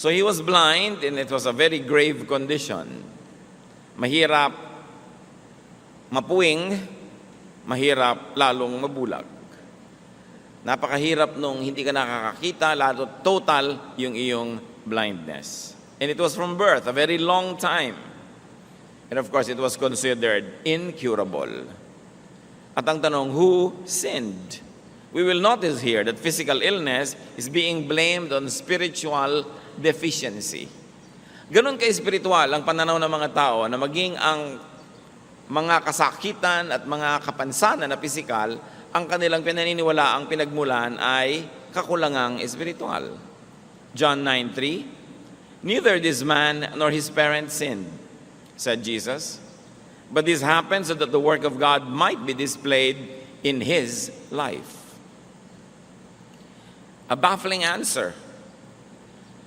So he was blind and it was a very grave condition. Mahirap mapuwing, mahirap lalong mabulag. Napakahirap nung hindi ka nakakakita, lalo total yung iyong blindness. And it was from birth, a very long time. And of course, it was considered incurable. At ang tanong, who sinned? We will notice here that physical illness is being blamed on spiritual deficiency. Ganon ka-espiritual ang pananaw ng mga tao na maging ang mga kasakitan at mga kapansanan na pisikal, ang kanilang pinaniniwala ang pinagmulan ay kakulangang espiritual. John 9:3, "Neither this man nor his parents sinned," said Jesus, "but this happened so that the work of God might be displayed in his life." A baffling answer.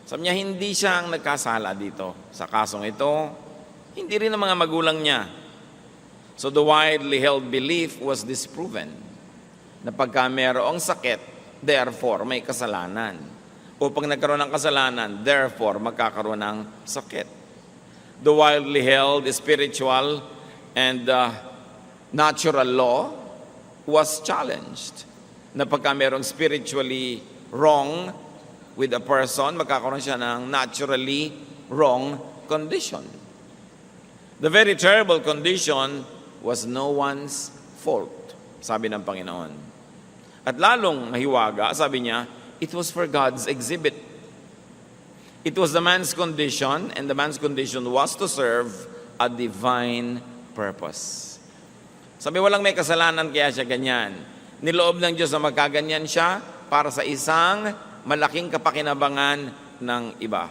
Sabi niya, hindi siya ang nagkasala dito. Sa kasong ito, hindi rin ang mga magulang niya. So the widely held belief was disproven na pagka mayroong sakit, therefore may kasalanan. O pag nagkaroon ng kasalanan, therefore magkakaroon ng sakit. The widely held spiritual and natural law was challenged. Na pagka mayroong spiritually wrong with a person, magkakaroon siya ng naturally wrong condition. The very terrible condition was no one's fault, sabi ng Panginoon. At lalong nahiwaga, sabi niya, it was for God's exhibit. It was the man's condition, and the man's condition was to serve a divine purpose. Sabi, walang may kasalanan kaya siya ganyan. Niloob ng Diyos na magkaganyan siya para sa isang malaking kapakinabangan ng iba.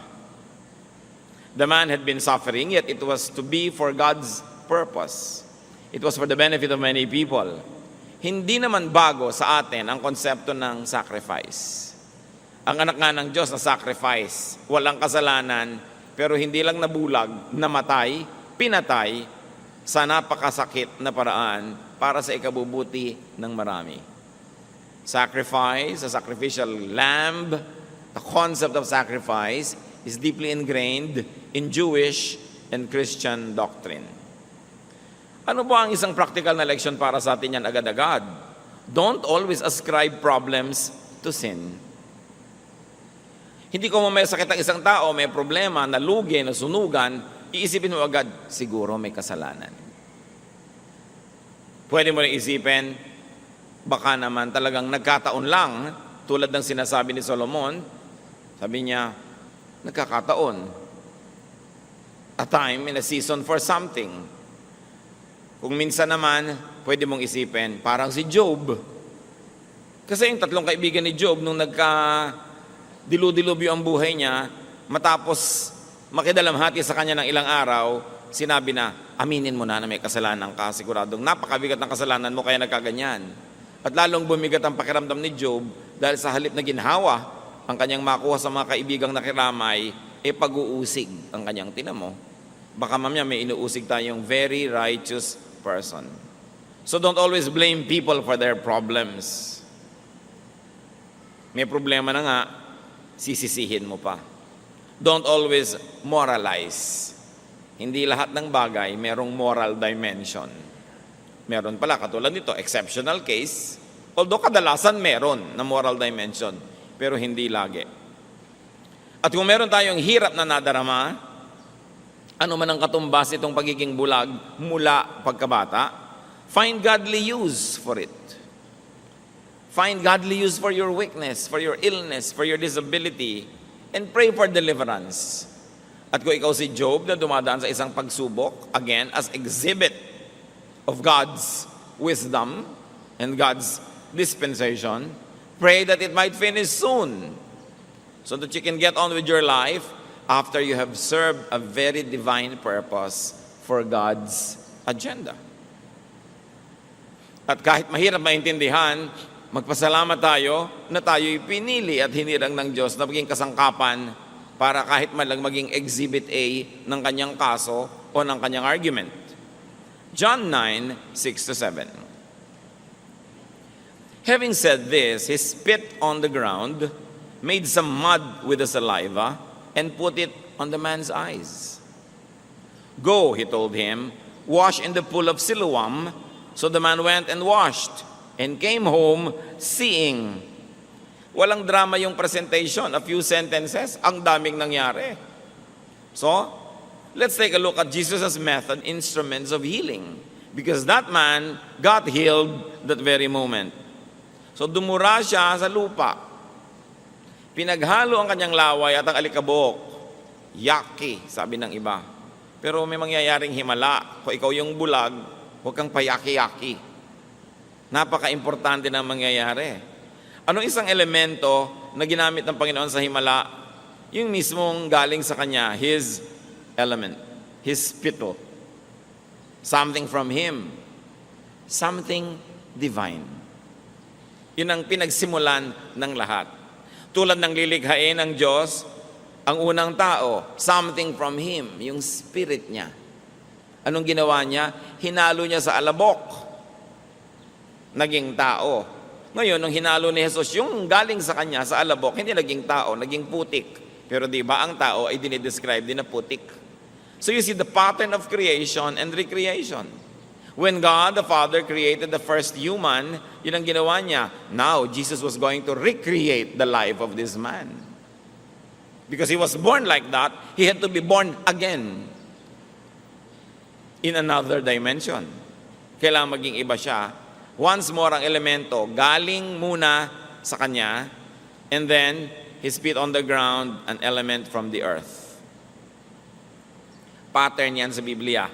The man had been suffering, yet it was to be for God's purpose. It was for the benefit of many people. Hindi naman bago sa atin ang konsepto ng sacrifice. Ang anak nga ng Diyos na sacrifice, walang kasalanan, pero hindi lang nabulag, namatay, pinatay, sa napakasakit na paraan para sa ikabubuti ng marami. Sacrifice, a sacrificial lamb, the concept of sacrifice is deeply ingrained in Jewish and Christian doctrine. Ano ba ang isang practical na leksyon para sa atin yan agad-agad? Don't always ascribe problems to sin. Hindi ko may sakit ang isang tao, may problema, nalugi, nasunugan, iisipin mo agad, siguro may kasalanan. Pwede mo rin isipin, baka naman talagang nagkataon lang, tulad ng sinasabi ni Solomon, sabi niya, nagkakataon. A time and a season for something. Kung minsan naman, pwede mong isipin, parang si Job. Kasi yung tatlong kaibigan ni Job, nung dilu-dilubyo ang buhay niya, matapos makidalamhati sa kanya ng ilang araw, sinabi na, aminin mo na may kasalanan ka, siguradong napakabigat ng kasalanan mo kaya nagkaganyan. At lalong bumigat ang pakiramdam ni Job dahil sa halip na ginhawa ang kanyang makuha sa mga kaibigang nakiramay, pag-uusig ang kanyang tinamo. Baka mamaya may inuusig tayong very righteous person. So don't always blame people for their problems. May problema na nga, sisisihin mo pa. Don't always moralize. Hindi lahat ng bagay merong moral dimension. Meron pala, katulad nito, exceptional case, although kadalasan meron na moral dimension, pero hindi lagi. At kung meron tayong hirap na nadarama, ano man ang katumbas itong pagiging bulag mula pagkabata, find godly use for it. Find godly use for your weakness, for your illness, for your disability, and pray for deliverance. At kung ikaw si Job na dumadaan sa isang pagsubok, again, as exhibit of God's wisdom and God's dispensation, pray that it might finish soon so that you can get on with your life after you have served a very divine purpose for God's agenda. At kahit mahirap maintindihan, magpasalamat tayo na tayo'y pinili at hinirang ng Diyos na maging kasangkapan para kahit man lang maging exhibit A ng kanyang kaso o ng kanyang argument. John 9:6-7. Having said this, he spit on the ground, made some mud with the saliva, and put it on the man's eyes. Go, he told him, wash in the pool of Siloam. So the man went and washed and came home seeing. Walang drama yung presentation, a few sentences, ang daming nangyari. So, let's take a look at Jesus' method, instruments of healing. Because that man got healed that very moment. So dumura siya sa lupa. Pinaghalo ang kanyang laway at ang alikabok. Yaki, sabi ng iba. Pero may mangyayaring himala. Kung ikaw yung bulag, huwag kang payaki-yaki. Napaka-importante na mangyayari. Anong isang elemento na ginamit ng Panginoon sa himala? Yung mismong galing sa kanya, His element, His spittle. Something from Him. Something divine. Yun ang pinagsimulan ng lahat. Tulad ng lilikhain ng Diyos, ang unang tao, something from Him, yung spirit niya. Anong ginawa niya? Hinalo niya sa alabok. Naging tao. Ngayon, nung hinalo ni Jesus, yung galing sa kanya, sa alabok, hindi naging tao, naging putik. Pero di ba, ang tao ay dinidescribe din na putik. So you see the pattern of creation and recreation. When God the Father created the first human, yun ang ginawa niya. Now, Jesus was going to recreate the life of this man. Because he was born like that, he had to be born again in another dimension. Kailangan maging iba siya. Once more ang elemento, galing muna sa kanya, and then he spit on the ground an element from the earth. Pattern yan sa Biblia.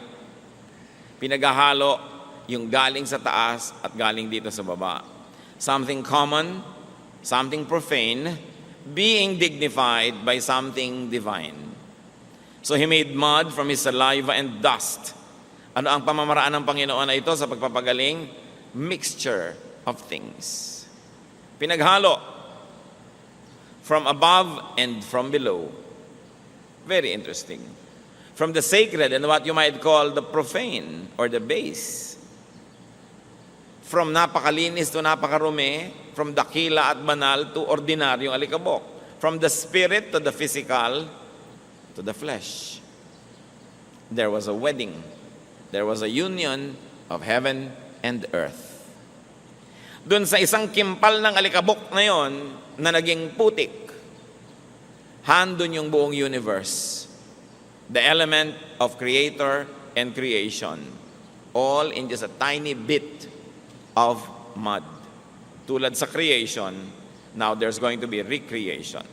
Pinaghahalo yung galing sa taas at galing dito sa baba. Something common, something profane, being dignified by something divine. So he made mud from his saliva and dust. Ano ang pamamaraan ng Panginoon na ito sa pagpapagaling? Mixture of things. Pinaghalo from above and from below. Very interesting. From the sacred and what you might call the profane or the base. From napakalinis to napakarumi, from dakila at banal to ordinaryong alikabok. From the spirit to the physical to the flesh. There was a wedding. There was a union of heaven and earth. Doon sa isang kimpal ng alikabok na yon na naging putik, handon yung buong universe. The element of creator and creation, all in just a tiny bit of mud. Tulad sa creation, now there's going to be recreation.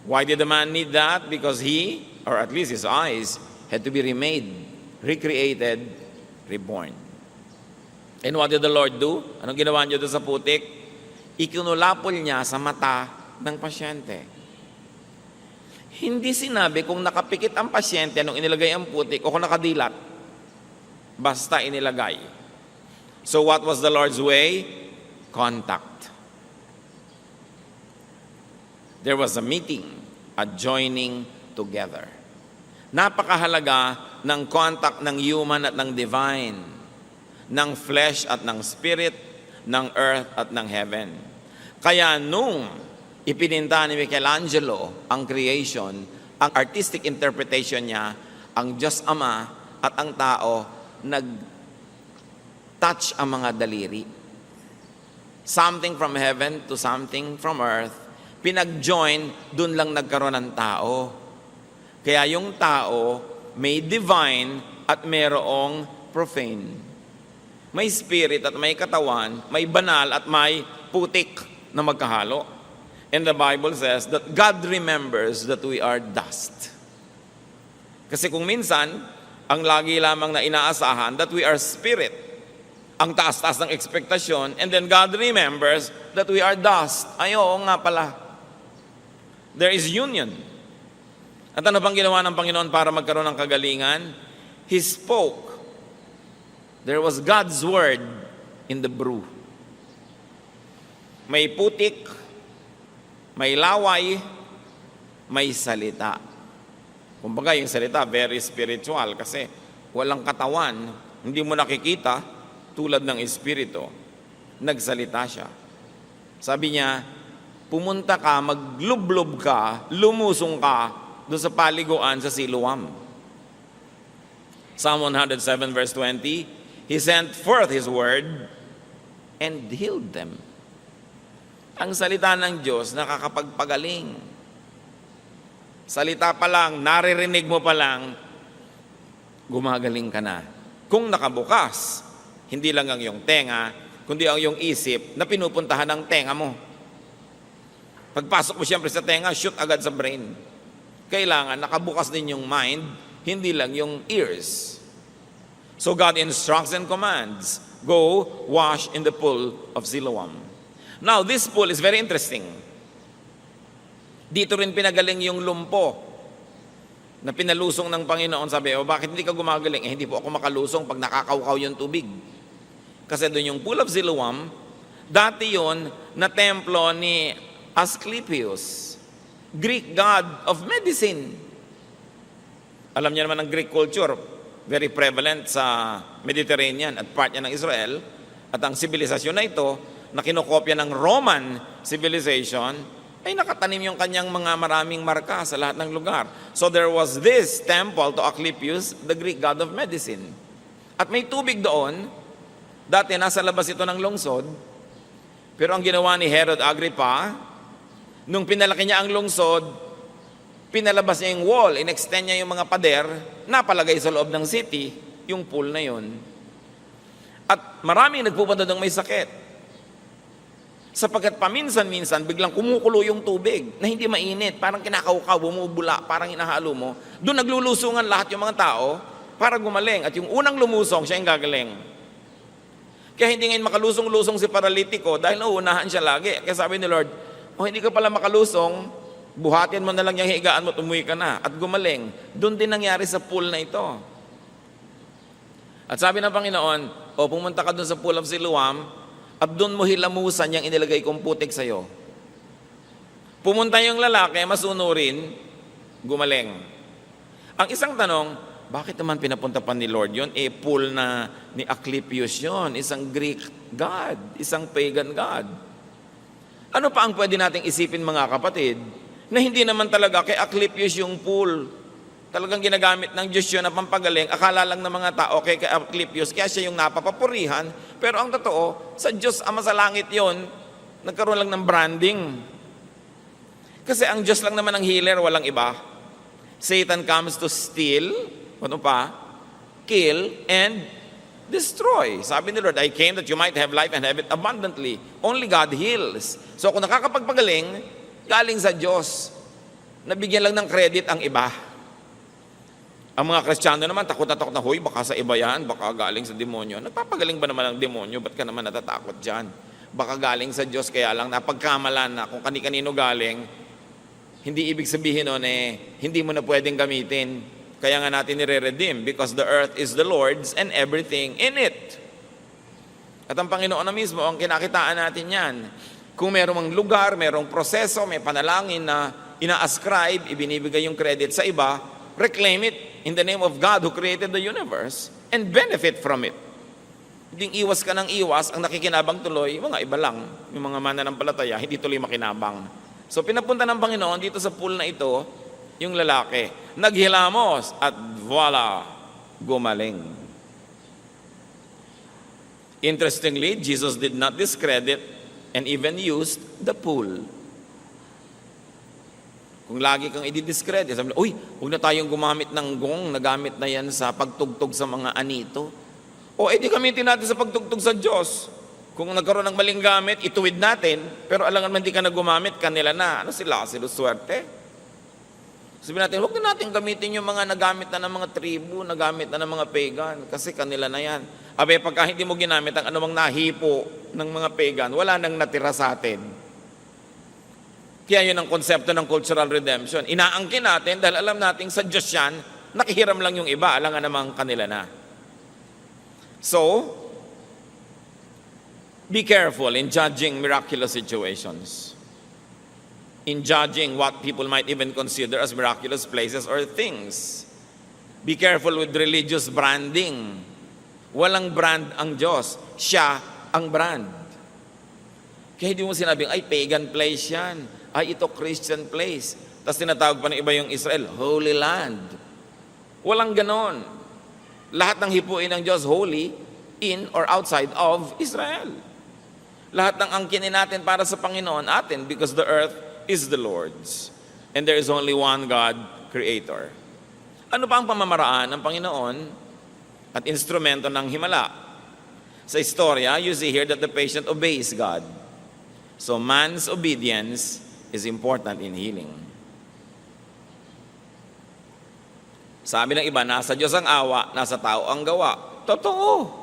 Why did the man need that? Because he, or at least his eyes, had to be remade, recreated, reborn. And what did the Lord do? Anong ginawa niyo doon sa putik? Ikinulapol niya sa mata ng pasyente. Hindi sinabi kung nakapikit ang pasyente nung inilagay ang putik o kung nakadilat. Basta inilagay. So what was the Lord's way? Contact. There was a meeting, a joining together. Napakahalaga ng contact ng human at ng divine, ng flesh at ng spirit, ng earth at ng heaven. Kaya nung ipininta ni Michelangelo ang creation, ang artistic interpretation niya, ang Diyos Ama at ang tao nag-touch ang mga daliri. Something from heaven to something from earth, pinag-join, dun lang nagkaroon ng tao. Kaya yung tao may divine at mayroong profane. May spirit at may katawan, may banal at may putik na magkahalo. And the Bible says that God remembers that we are dust. Kasi kung minsan, ang lagi lamang na inaasahan that we are spirit. Ang taas-taas ng ekspektasyon, and then God remembers that we are dust. Ay, oo nga pala. There is union. At ano bang ginawa ng Panginoon para magkaroon ng kagalingan? He spoke. There was God's word in the brew. May putik, may laway, may salita. Kumbaga yung salita, very spiritual kasi walang katawan, hindi mo nakikita tulad ng espiritu. Nagsalita siya. Sabi niya, pumunta ka, maglublob ka, lumusong ka doon sa paliguan sa Siloam. Psalm 107 verse 20, He sent forth His word and healed them. Ang salita ng Diyos nakakapagpagaling. Salita pa lang, naririnig mo pa lang, gumagaling ka na. Kung nakabukas, hindi lang ang iyong tenga, kundi ang iyong isip na pinupuntahan ng tenga mo. Pagpasok mo siyempre sa tenga, shoot agad sa brain. Kailangan nakabukas din yung mind, hindi lang yung ears. So God instructs and commands, go wash in the pool of Siloam. Now, this pool is very interesting. Dito rin pinagaling yung lumpo na pinalusong ng Panginoon. Sabi, bakit hindi ka gumagaling? Hindi po ako makalusong pag nakakaukaw yung tubig. Kasi doon yung pool of Siloam, dati yun na templo ni Asclepius, Greek god of medicine. Alam niyo naman ang Greek culture, very prevalent sa Mediterranean at part niya ng Israel. At ang sibilisasyon na ito, na kinokopya ng Roman civilization, ay nakatanim yung kanyang mga maraming marka sa lahat ng lugar. So there was this temple to Asclepius, the Greek god of medicine. At may tubig doon. Dati nasa labas ito ng lungsod. Pero ang ginawa ni Herod Agrippa, nung pinalaki niya ang lungsod, pinalabas niya yung wall, inextend niya yung mga pader, napalagay sa loob ng city, yung pool na yun. At maraming nagpupunta doon may sakit. Sapagkat paminsan-minsan, biglang kumukulo yung tubig na hindi mainit, parang kinakaukaw, bumubula, parang hinahalo mo. Doon naglulusungan lahat yung mga tao para gumaling. At yung unang lumusong, siya yung gagaling. Kaya hindi ngayon makalusong-lusong si paralitiko dahil nauunahan siya lagi. Kaya sabi ni Lord, hindi ka pala makalusong, buhatin mo na lang yung higaan mo, umuwi ka na. At gumaling. Doon din nangyari sa pool na ito. At sabi ng Panginoon, pumunta ka doon sa pool of Siloam, at doon mo hilamusan yung inilagay kong putik sa'yo. Pumunta yung lalaki, masunurin, gumaling. Ang isang tanong, bakit naman pinapunta pa ni Lord yun? Pool na ni Asclepius yun, isang Greek god, isang pagan god. Ano pa ang pwede nating isipin mga kapatid, na hindi naman talaga kay Asclepius yung pool. Talagang ginagamit ng Diyos yun na pampagaling. Akala lang ng mga tao kay Asclepius, kaya siya yung napapapurihan. Pero ang totoo, sa Diyos Ama sa langit yun, nagkaroon lang ng branding. Kasi ang Diyos lang naman ang healer, walang iba. Satan comes to steal, ano pa? Kill and destroy. Sabi ni Lord, I came that you might have life and have it abundantly. Only God heals. So kung nakakapagpagaling, galing sa Diyos. Nabigyan lang ng credit ang iba. Ang mga Kristiyano naman, takot na takot na, huy, baka sa iba yan, baka galing sa demonyo. Nagpapagaling ba naman ang demonyo? Ba't ka naman natatakot dyan? Baka galing sa Diyos, kaya lang napagkamalan na kung kani-kanino galing, hindi ibig sabihin nun hindi mo na pwedeng gamitin. Kaya nga natin nire-redeem because the earth is the Lord's and everything in it. At ang Panginoon na mismo, ang kinakitaan natin yan. Kung merong lugar, merong proseso, may panalangin na ina-ascribe, ibinibigay yung credit sa iba, reclaim it in the name of God who created the universe and benefit from it. Hindi iwas ka ng iwas, ang nakikinabang tuloy, mga iba lang, yung mga mananampalataya, hindi tuloy makinabang. So pinapunta ng Panginoon dito sa pool na ito, yung lalaki, naghilamos at voila, gumaling. Interestingly, Jesus did not discredit and even used the pool. Kung lagi kang i-discredit, sabi, uy, huwag na tayong gumamit ng gong, nagamit na yan sa pagtugtog sa mga anito. O edi gamitin natin sa pagtugtog sa Diyos. Kung nagkaroon ng maling gamit, ituwid natin, pero alangan man di ka na gumamit, kanila na. Ano sila? Swerte. Sabihin natin, huwag na natin gamitin yung mga nagamit na ng mga tribu, nagamit na ng mga pagan, kasi kanila na yan. Abe, pagka hindi mo ginamit ang anumang nahipo ng mga pagan, wala nang natira sa atin. Kaya yun ang konsepto ng cultural redemption. Inaangkin natin dahil alam natin sa Diyos yan, nakihiram lang yung iba, alangan namang kanila na. So, be careful in judging miraculous situations. In judging what people might even consider as miraculous places or things. Be careful with religious branding. Walang brand ang Diyos. Siya ang brand. Kaya hindi mo sinabing, ay, pagan place yan. Ay, ito Christian place. Tapos tinatawag pa ng iba yung Israel, Holy Land. Walang ganon. Lahat ng hipuin ng Diyos, holy, in or outside of Israel. Lahat ng angkinin natin para sa Panginoon, atin, because the earth is the Lord's. And there is only one God, Creator. Ano pa ang pamamaraan ng Panginoon at instrumento ng himala? Sa istorya, you see here that the patient obeys God. So man's obedience is important in healing. Sabi ng iba, nasa Diyos ang awa, nasa tao ang gawa. Totoo.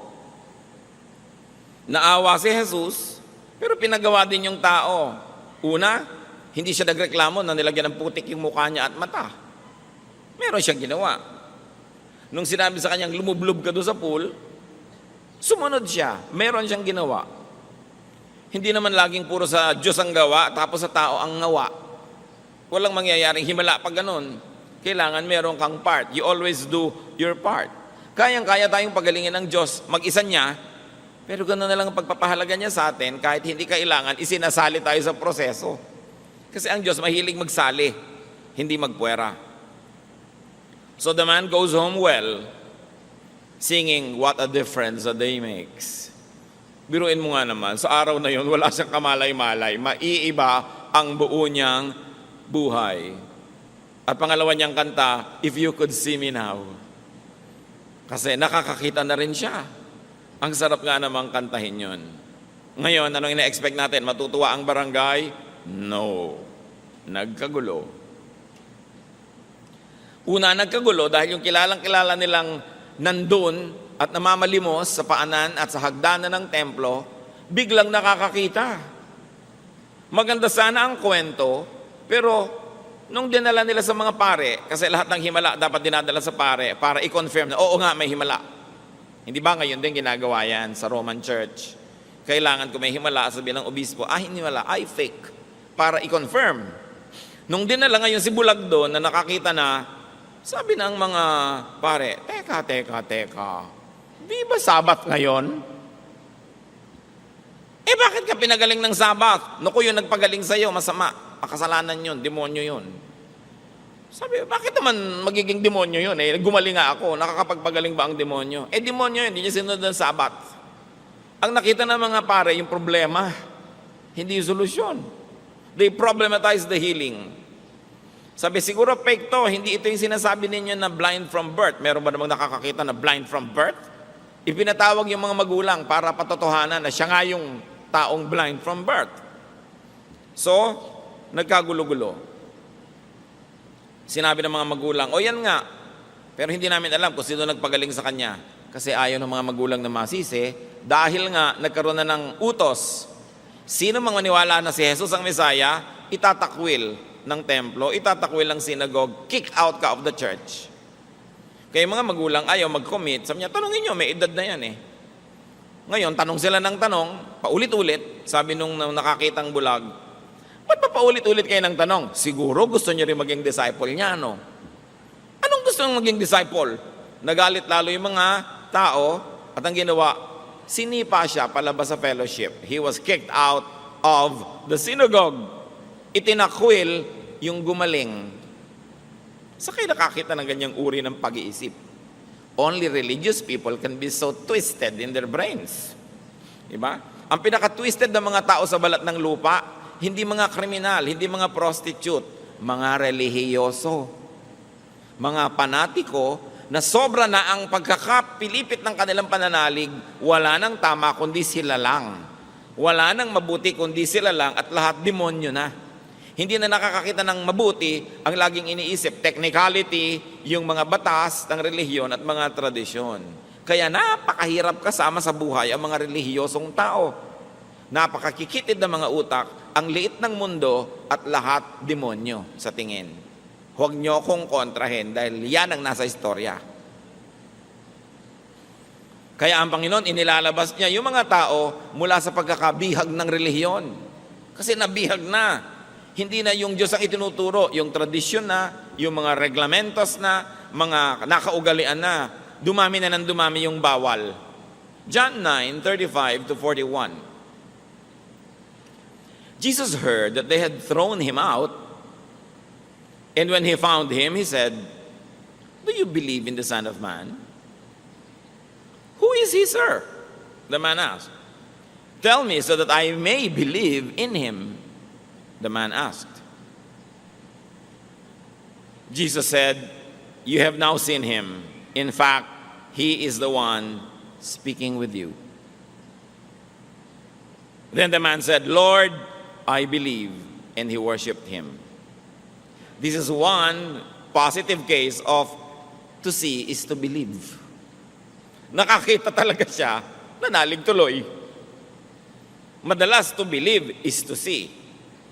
Naawa si Jesus, pero pinagawa din yung tao. Una, hindi siya nagreklamo na nilagyan ng putik yung mukha niya at mata. Meron siyang ginawa. Nung sinabi sa kanyang, lumublob ka doon sa pool, sumunod siya. Meron siyang ginawa. Hindi naman laging puro sa Diyos ang gawa, tapos sa tao ang ngawa. Walang mangyayaring himala pag ganun. Kailangan meron kang part. You always do your part. Kayang-kaya tayong pagalingin ng Diyos, mag-isa niya, pero gano'n na lang ang pagpapahalaga niya sa atin, kahit hindi kailangan, isinasali tayo sa proseso. Kasi ang Diyos mahilig magsali, hindi magpuwera. So the man goes home well, singing, what a difference a day makes. Biruin mo nga naman, sa araw na yun, wala siyang kamalay-malay, maiiba ang buo niyang buhay. At pangalawa niyang kanta, If You Could See Me Now. Kasi nakakakita na rin siya. Ang sarap nga namang kantahin yun. Ngayon, anong ina-expect natin? Matutuwa ang barangay? No. Nagkagulo. Una, nagkagulo dahil yung kilalang-kilala nilang nandun at namamalimos sa paanan at sa hagdanan ng templo, biglang nakakakita. Maganda sana ang kwento, pero nung dinala nila sa mga pare, kasi lahat ng himala dapat dinadala sa pare para i-confirm na, oo nga, may himala. Hindi ba ngayon din ginagawa yan sa Roman Church? Kailangan kung may himala, sabihin ng obispo, hindi himala, fake. Para i-confirm. Nung dinala ngayon si Bulag doon na nakakita na, sabi ng mga pare, teka. Di ba Sabat ngayon? Bakit ka pinagaling ng Sabat? Naku, yung nagpagaling sa'yo, masama. Kasalanan yun, demonyo yun. Sabi, bakit naman magiging demonyo yun? Gumaling nga ako, nakakapagpagaling ba ang demonyo? Demonyo yun, hindi niya sinunod ng Sabat. Ang nakita ng mga pare, yung problema, hindi yung solusyon. They problematize the healing. Sabi, siguro fake to, hindi ito yung sinasabi ninyo na blind from birth. Meron ba namang nakakakita na blind from birth? Ipinatawag yung mga magulang para patotohanan na siya nga yung taong blind from birth. So, nagkagulo-gulo. Sinabi ng mga magulang, yan nga, pero hindi namin alam kung sino nagpagaling sa kanya. Kasi ayaw ng mga magulang na masisi, dahil nga nagkaroon na ng utos. Sino mang maniwala na si Jesus ang Mesaya, itatakwil ng templo, itatakwil ng synagogue, kick out ka of the church. Kaya mga magulang ayaw mag-commit, sabi niya, tanongin niyo, may edad na yan eh. Ngayon, tanong sila ng tanong, paulit-ulit, sabi nung nakakitang bulag, ba't pa paulit-ulit kayo ng tanong? Siguro gusto niyo rin maging disciple niya, no? Anong gusto niyong maging disciple? Nagalit lalo yung mga tao at ang ginawa, sinipa siya palabas sa fellowship. He was kicked out of the synagogue. Itinakwil yung gumaling. Sa kayo nakakita ng ganyang uri ng pag-iisip? Only religious people can be so twisted in their brains. Diba? Ang pinaka-twisted ng mga tao sa balat ng lupa, hindi mga kriminal, hindi mga prostitute, mga relihiyoso, mga panatiko na sobra na ang pagkakapilipit ng kanilang pananalig, wala nang tama kundi sila lang. Wala nang mabuti kundi sila lang at lahat demonyo na. Hindi na nakakakita ng mabuti, ang laging iniisip, technicality, yung mga batas ng relihiyon at mga tradisyon. Kaya napakahirap kasama sa buhay ang mga relihiyosong tao. Napakakikitid ng mga utak, ang liit ng mundo at lahat demonyo sa tingin. Huwag niyo kong kontrahin dahil yan ang nasa istorya. Kaya ang Panginoon, inilalabas niya yung mga tao mula sa pagkakabihag ng relihiyon. Kasi nabihag na. Hindi na yung Diyos ang itinuturo, yung tradisyon na, yung mga reglamentos na, mga nakaugalian na, dumami na ng dumami yung bawal. John 9:35-41. Jesus heard that they had thrown him out, and when he found him, he said, "Do you believe in the Son of Man?" "Who is he, sir?" the man asked. "Tell me so that I may believe in him," the man asked. Jesus said, "You have now seen him. In fact, he is the one speaking with you." Then the man said, "Lord, I believe," and he worshiped him. This is one positive case of to see is to believe. Nakakita talaga siya, nanalig tuloy. Madalas to believe is to see.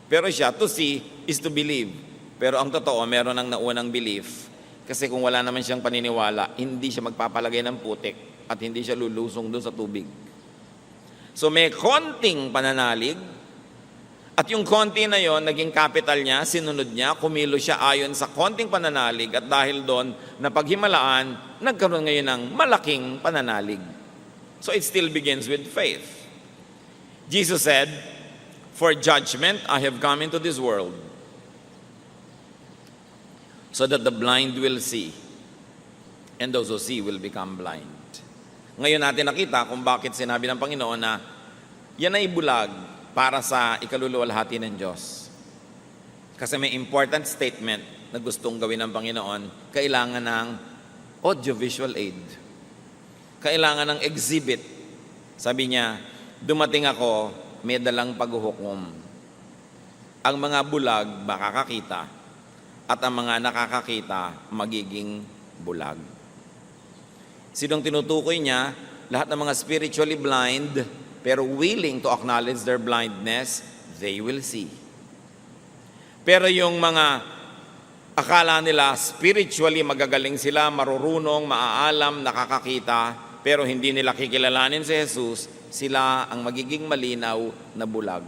Pero siya, to see is to believe. Pero ang totoo, meron ng naunang belief. Kasi kung wala naman siyang paniniwala, hindi siya magpapalagay ng putik at hindi siya lulusong doon sa tubig. So may konting pananalig, at yung konti na yon, naging capital niya, sinunod niya, kumilo siya ayon sa konting pananalig, at dahil doon, napaghimalaan, nagkaroon ngayon ng malaking pananalig. So it still begins with faith. Jesus said, "For judgment I have come into this world, so that the blind will see, and those who see will become blind." Ngayon natin nakita kung bakit sinabi ng Panginoon na yan ay bulag para sa ikaluluwalhati ng Diyos. Kasi may important statement na gustong gawin ng Panginoon, kailangan ng audiovisual aid. Kailangan ng exhibit. Sabi niya, "Dumating ako, may dalang paghuhukom. Ang mga bulag makakakita, at ang mga nakakakita magiging bulag." Sinong tinutukoy niya? Lahat ng mga spiritually blind, pero willing to acknowledge their blindness, they will see. Pero yung mga akala nila spiritually magagaling sila, marurunong, maaalam, nakakakita, pero hindi nila kikilalanin si Jesus, sila ang magiging malinaw na bulag.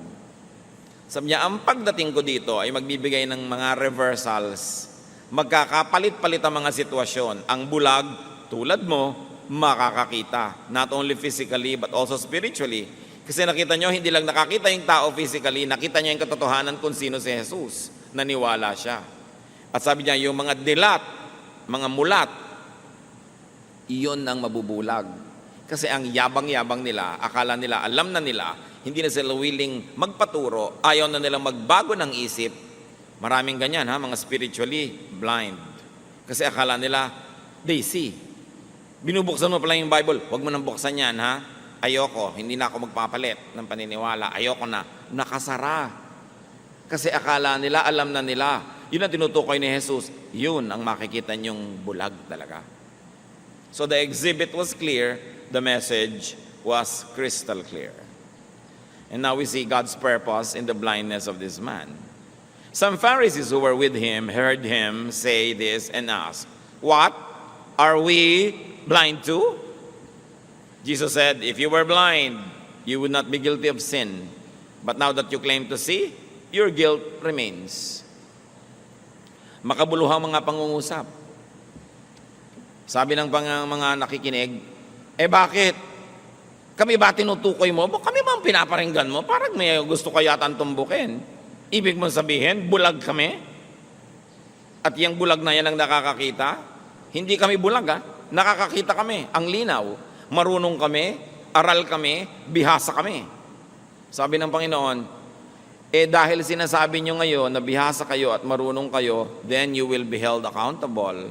Sabi niya, ang pagdating ko dito ay magbibigay ng mga reversals. Magkakapalit-palit ang mga sitwasyon. Ang bulag, tulad mo, makakakita. Not only physically, but also spiritually. Kasi nakita nyo, hindi lang nakakita yung tao physically, nakita niya yung katotohanan kung sino si Jesus. Naniwala siya. At sabi niya, yung mga dilat, mga mulat, iyon ang mabubulag. Kasi ang yabang-yabang nila, akala nila, alam na nila, hindi na sila willing magpaturo, ayaw na nilang magbago ng isip. Maraming ganyan, mga spiritually blind. Kasi akala nila, they see. Binubuksan mo pala yung Bible, huwag mo nang buksan yan, Ayoko, hindi na ako magpapalit ng paniniwala. Ayoko na. Nakasara. Kasi akala nila, alam na nila. Yun ang tinutukoy ni Jesus. Yun ang makikita niyong bulag talaga. So the exhibit was clear, the message was crystal clear. And now we see God's purpose in the blindness of this man. Some Pharisees who were with him heard him say this and asked, "What? Are we blind too?" Jesus said, "If you were blind, you would not be guilty of sin. But now that you claim to see, your guilt remains." Makabuluhang mga pangungusap. Sabi ng mga nakikinig, bakit? Kami ba tinutukoy mo? Kami ba ang pinaparinggan mo? Parang may gusto ka yata tumbukin. Ibig mong sabihin, bulag kami? At yung bulag na yan ang nakakakita? Hindi kami bulag, nakakakita kami, ang linaw. Marunong kami, aral kami, bihasa kami. Sabi ng Panginoon, dahil sinasabi nyo ngayon na bihasa kayo at marunong kayo, then you will be held accountable.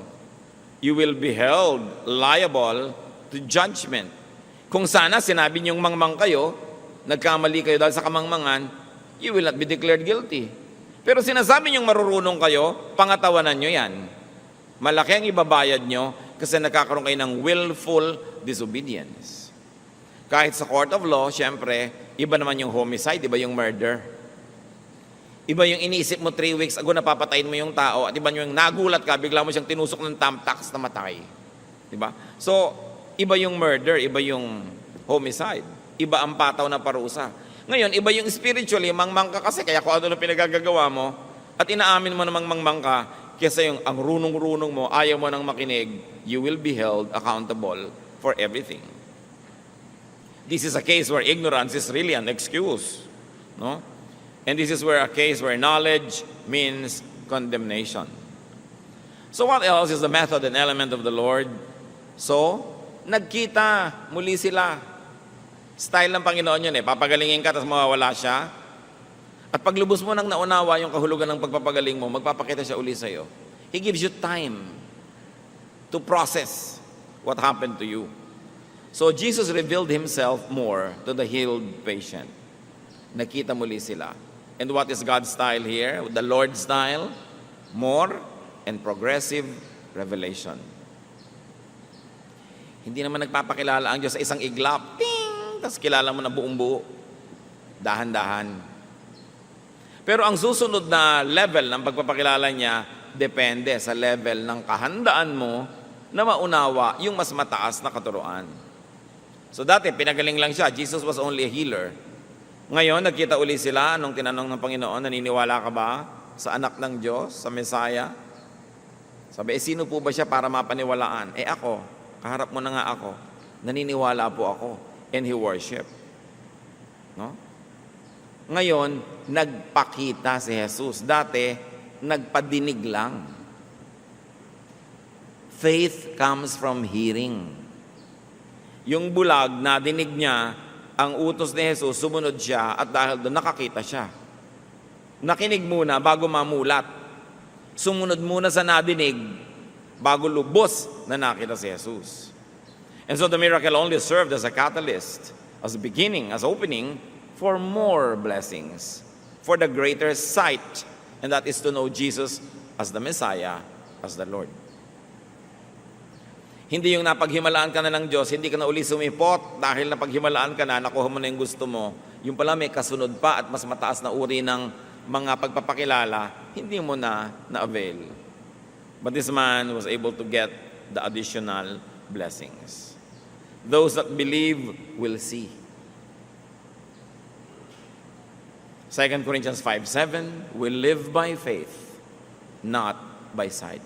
You will be held liable to judgment. Kung sana sinabi nyong mangmang kayo, nagkamali kayo dahil sa kamangmangan, you will not be declared guilty. Pero sinasabi nyong marurunong kayo, pangatawanan nyo yan. Malaki ang ibabayad nyo kasi nagkakaroon kayo ng willful disobedience. Kahit sa court of law, syempre, iba naman yung homicide, iba yung murder. Iba yung iniisip mo 3 weeks ago, napapatayin mo yung tao, at iba yung nagulat ka, bigla mo siyang tinusok ng thumbtacks na matay. Diba? So, iba yung murder, iba yung homicide. Iba ang pataw na parusa. Ngayon, iba yung spiritually, mangmang ka kasi, kaya kung ano na pinagagagawa mo, at inaamin mo namang mangmang ka, kesa yung ang runong-runong mo, ayaw mo nang makinig, you will be held accountable for everything. This is a case where ignorance is really an excuse. No? And this is where a case where knowledge means condemnation. So what else is the method and element of the Lord? So, nagkita muli sila. Style ng Panginoon yun papagalingin ka tapos mawawala siya. At paglubos mo nang naunawa yung kahulugan ng pagpapagaling mo, magpapakita siya uli sa'yo. He gives you time to process what happened to you. So Jesus revealed Himself more to the healed patient. Nakita muli sila. And what is God's style here? The Lord's style? More and progressive revelation. Hindi naman nagpapakilala ang Diyos sa isang iglap. Ting! Tapos kilala mo na buong buo. Dahan-dahan. Pero ang susunod na level ng pagpapakilala niya, depende sa level ng kahandaan mo na maunawa yung mas mataas na katuruan. So dati, pinagaling lang siya. Jesus was only a healer. Ngayon, nagkita uli sila nung tinanong ng Panginoon, naniniwala ka ba sa anak ng Diyos, sa Messiah? Sabi, sino po ba siya para mapaniwalaan? Ako, kaharap mo na nga ako. Naniniwala po ako. And he worship. No? Ngayon, nagpakita si Jesus. Dati, nagpadinig lang. Faith comes from hearing. Yung bulag, nadinig niya, ang utos ni Jesus, sumunod siya, at dahil doon nakakita siya. Nakinig muna bago mamulat. Sumunod muna sa nadinig, bago lubos na nakita si Jesus. And so the miracle only served as a catalyst, as a beginning, as opening, for more blessings, for the greater sight, and that is to know Jesus as the Messiah, as the Lord. Hindi yung napaghimalaan ka na ng Diyos, hindi ka na uli sumipot dahil napaghimalaan ka na, nakuha mo na yung gusto mo. Yung pala may kasunod pa at mas mataas na uri ng mga pagpapakilala, hindi mo na na-avail. But this man was able to get the additional blessings. Those that believe will see. 2 Corinthians 5:7, we live by faith, not by sight.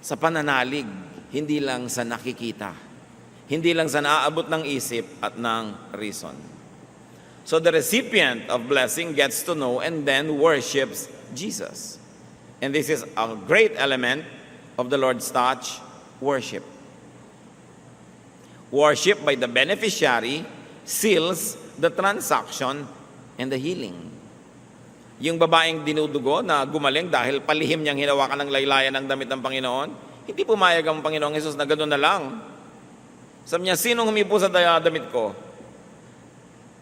Sa pananalig, hindi lang sa nakikita, hindi lang sa naaabot ng isip at ng reason. So the recipient of blessing gets to know and then worships Jesus. And this is a great element of the Lord's touch, worship. Worship by the beneficiary seals the transaction and the healing. Yung babaeng dinudugo na gumaling dahil palihim niyang hinawakan ng laylayan ng damit ng Panginoon, hindi pumayag ang Panginoong Hesus na gano'n na lang. Sabi niya, sinong humipo sa damit ko?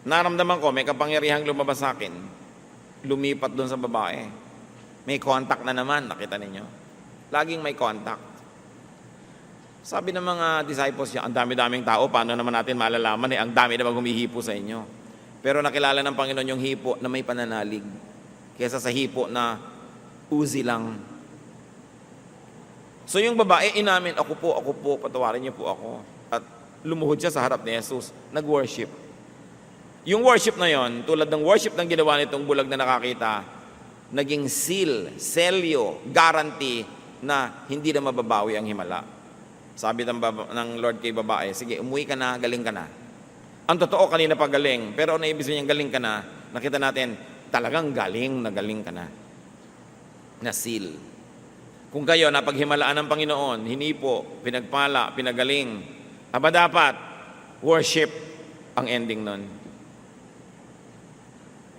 Naramdaman ko, may kapangyarihang lumabas sa akin. Lumipat doon sa babae. May contact na naman, nakita ninyo. Laging may contact. Sabi ng mga disciples niya, ang dami-daming tao, paano naman natin malalaman ang dami naman humihipo sa inyo. Pero nakilala ng Panginoon yung hipo na may pananalig kesa sa hipo na uzi lang. So yung babae, inamin, ako po, patawarin niyo po ako. At lumuhod siya sa harap ni Jesus, nag-worship. Yung worship na yon, tulad ng worship ng ginawa nitong bulag na nakakita, naging seal, selyo, guarantee na hindi na mababawi ang himala. Sabi ng Lord kay babae, sige, umuwi ka na, galing ka na. Ang totoo, kanina pa galing, pero ano ibig sabihin galing ka na, nakita natin, talagang galing ka na. Na seal. Kung kayo napaghimalaan ng Panginoon, hinipo, pinagpala, pinagaling, aba dapat, worship ang ending nun.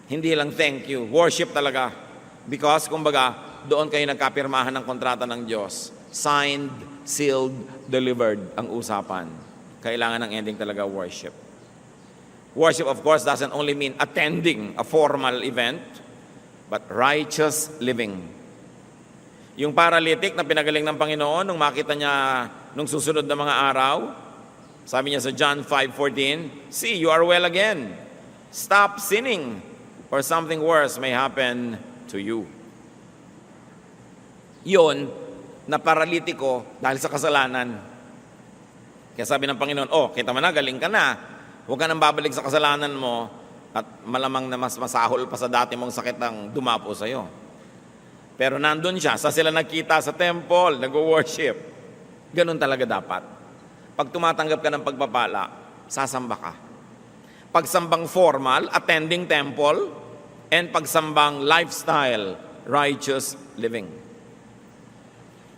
Hindi lang thank you, worship talaga. Because, kumbaga, doon kayo nagkapirmahan ng kontrata ng Diyos. Signed, sealed, delivered ang usapan. Kailangan ng ending talaga worship. Worship, of course, doesn't only mean attending a formal event, but righteous living. Yung paralytic na pinagaling ng Panginoon, nung makita niya nung susunod na mga araw, sabi niya sa John 5:14, see, you are well again. Stop sinning, or something worse may happen to you. Yun, na paralitiko dahil sa kasalanan. Kaya sabi ng Panginoon, kita mo na, galing ka na. Huwag ka nang babalik sa kasalanan mo at malamang na mas masahol pa sa dati mong sakit ang dumapo sa'yo. Pero nandun siya, sa sila nagkita sa temple, nag-worship. Ganun talaga dapat. Pag tumatanggap ka ng pagpapala, sasamba ka. pagsambang formal, attending temple, and pagsambang lifestyle, righteous living.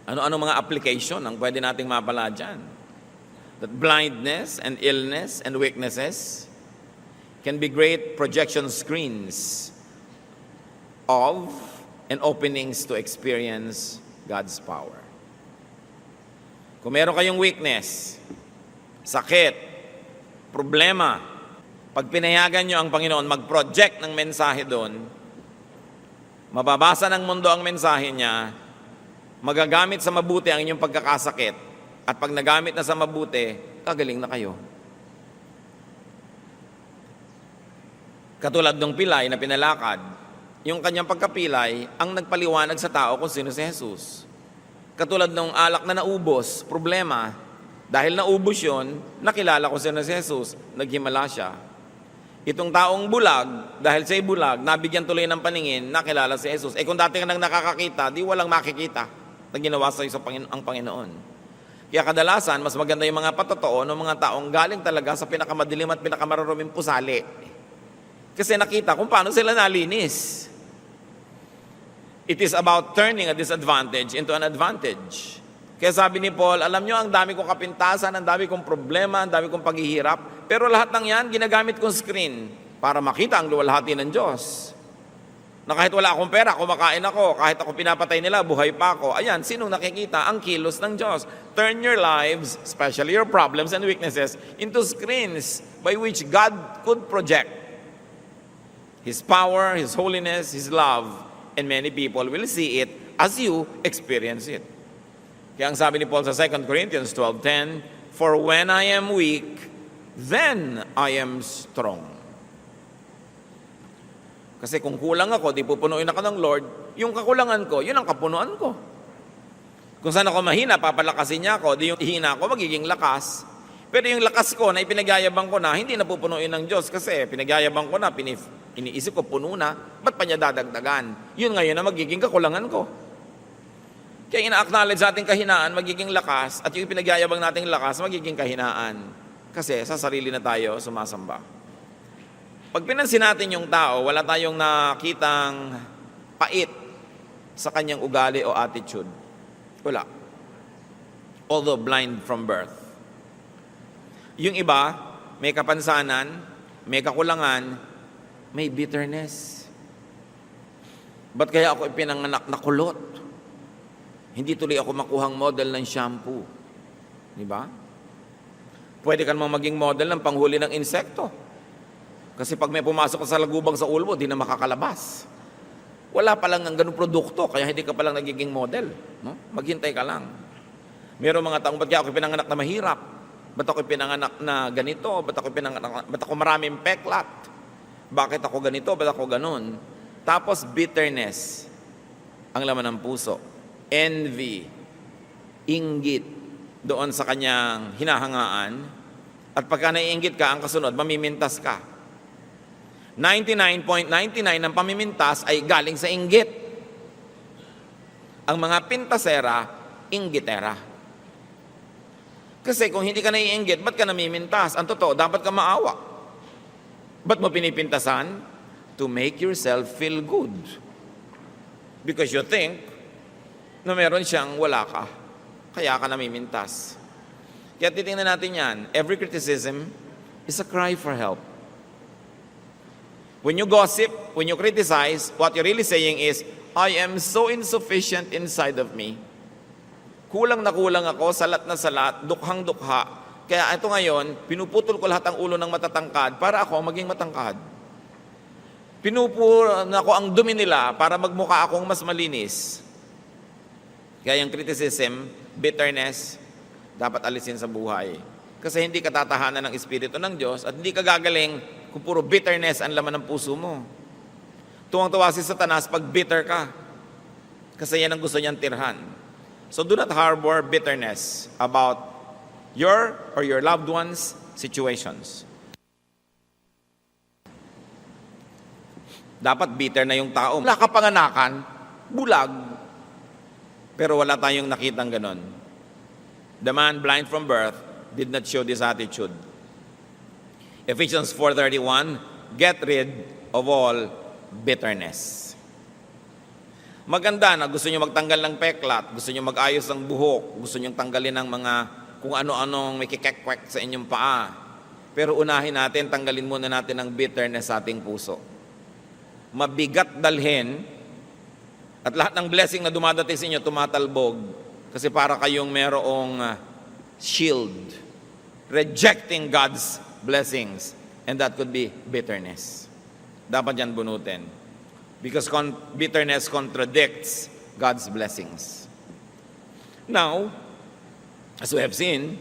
Ano-ano mga application ang pwede nating mapala dyan? That blindness and illness and weaknesses can be great projection screens of and openings to experience God's power. Kung meron kayong weakness, sakit, problema, pag pinayagan nyo ang Panginoon mag-project ng mensahe doon, mababasa ng mundo ang mensahe niya, magagamit sa mabuti ang inyong pagkakasakit, at pag nagamit na sa mabuti, kagaling na kayo. Katulad ng pilay na pinalakad, yung kanyang pagkapilay ang nagpaliwanag sa tao kung sino si Jesus. Katulad ng alak na naubos, problema, dahil naubos yun, nakilala ko sino si Jesus, naghimala siya. Itong taong bulag, dahil siya'y bulag, nabigyan tuloy ng paningin, nakilala si Jesus. Kung dati ka nang nakakakita, di walang makikita na ginawa sa'yo ang Panginoon. Kaya kadalasan, mas maganda yung mga patotoo ng mga taong galing talaga sa pinakamadilim at pinakamaruruming pusali. Kasi nakita kung paano sila nalinis. It is about turning a disadvantage into an advantage. Kaya sabi ni Paul, alam nyo, ang dami kong kapintasan, ang dami kong problema, ang dami kong paghihirap, pero lahat ng yan, ginagamit kong screen para makita ang luwalhati ng Diyos. Na kahit wala akong pera, kumakain ako, kahit ako pinapatay nila, buhay pa ako. Ayan, sinong nakikita? Ang kilos ng Diyos. Turn your lives, especially your problems and weaknesses, into screens by which God could project His power, His holiness, His love, and many people will see it as you experience it. Kaya ang sabi ni Paul sa 2 Corinthians 12:10, "For when I am weak, then I am strong." Kasi kung kulang ako, di pupunuin ako ng Lord, yung kakulangan ko, yun ang kapunuan ko. Kung saan ako mahina, papalakasin niya ako, di yung hina ako, magiging lakas. Pero yung lakas ko na ipinagyayabang ko na, hindi na pupunuin ng Diyos kasi pinagyayabang ko na, iniisip ko puno na, ba't pa niya dadagdagan? Yun ngayon na magiging kakulangan ko. Kaya ina-acknowledge sa ating kahinaan, magiging lakas, at yung pinagyayabang nating lakas, magiging kahinaan. Kasi sa sarili na tayo sumasamba. Pag pinansin natin yung tao, wala tayong nakitang pait sa kanyang ugali o attitude. Wala. Although blind from birth. Yung iba, may kapansanan, may kakulangan, may bitterness. Ba't kaya ako ipinanganak na kulot? Hindi tuloy ako makuhang model ng shampoo. Di ba? Pwede ka namang maging model ng panghuli ng insekto. Kasi pag may pumasok ka sa lagubang sa ulo mo, di na makakalabas. Wala pa lang ang ganung produkto, kaya hindi ka pa lang nagiging model. No? Maghintay ka lang. Merong mga taong, ba't kaya ako pinanganak na mahirap? Ba't ako pinanganak na ganito? Ba't ako maraming peklat? Bakit ako ganito? Ba't ako ganun? Tapos bitterness ang laman ng puso. Envy, inggit doon sa kanyang hinahangaan. At pagka naiinggit ka, ang kasunod, mamimintas ka. 99.99 ng pamimintas ay galing sa inggit. Ang mga pintasera, inggitera. Kasi kung hindi ka naiinggit, ba't ka namimintas? Ang totoo, dapat ka maawa. Ba't mo pinipintasan? To make yourself feel good. Because you think na meron siyang wala ka. Kaya ka namimintas. Kaya titingnan natin yan. Every criticism is a cry for help. When you gossip, when you criticize, what you're really saying is, I am so insufficient inside of me. Kulang na kulang ako, salat na salat, dukhang dukha. Kaya ito ngayon, pinuputol ko lahat ang ulo ng matatangkad para ako maging matangkad. Pinupuro na ko ang dumi nila para magmukha akong mas malinis. Kaya yung criticism, bitterness, dapat alisin sa buhay. Kasi hindi ka tatahanan ng Espiritu ng Diyos at hindi ka gagaling kung puro bitterness ang laman ng puso mo. Tuwang-tuwa si Satanas pag bitter ka. Kasi yan ang gusto niyang tirhan. So do not harbor bitterness about your or your loved one's situations. Dapat bitter na yung tao. Wala kapanganakan, bulag. Pero wala tayong nakitang ganon. The man blind from birth did not show this attitude. Ephesians 4:31, get rid of all bitterness. Maganda na gusto nyo magtanggal ng peklat, gusto nyo mag-ayos ng buhok, gusto nyo tanggalin ng mga kung ano-anong may kikekwek sa inyong paa. Pero unahin natin, tanggalin muna natin ang bitterness sa ating puso. Mabigat dalhin at lahat ng blessing na dumadating sa inyo tumatalbog kasi para kayong merong shield, rejecting God's blessings, and that could be bitterness. Dapat yan bunutin. Because bitterness contradicts God's blessings. Now, as we have seen,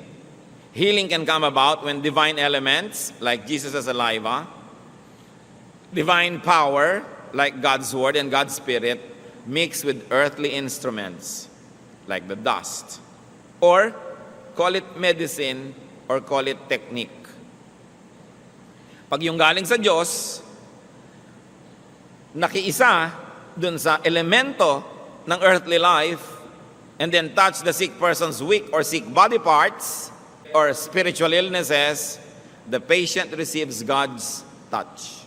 healing can come about when divine elements, like Jesus' saliva, divine power, like God's Word and God's Spirit, mix with earthly instruments, like the dust. Or, call it medicine, or call it technique. Pag yung galing sa Diyos, nakiisa dun sa elemento ng earthly life and then touch the sick person's weak or sick body parts or spiritual illnesses, the patient receives God's touch.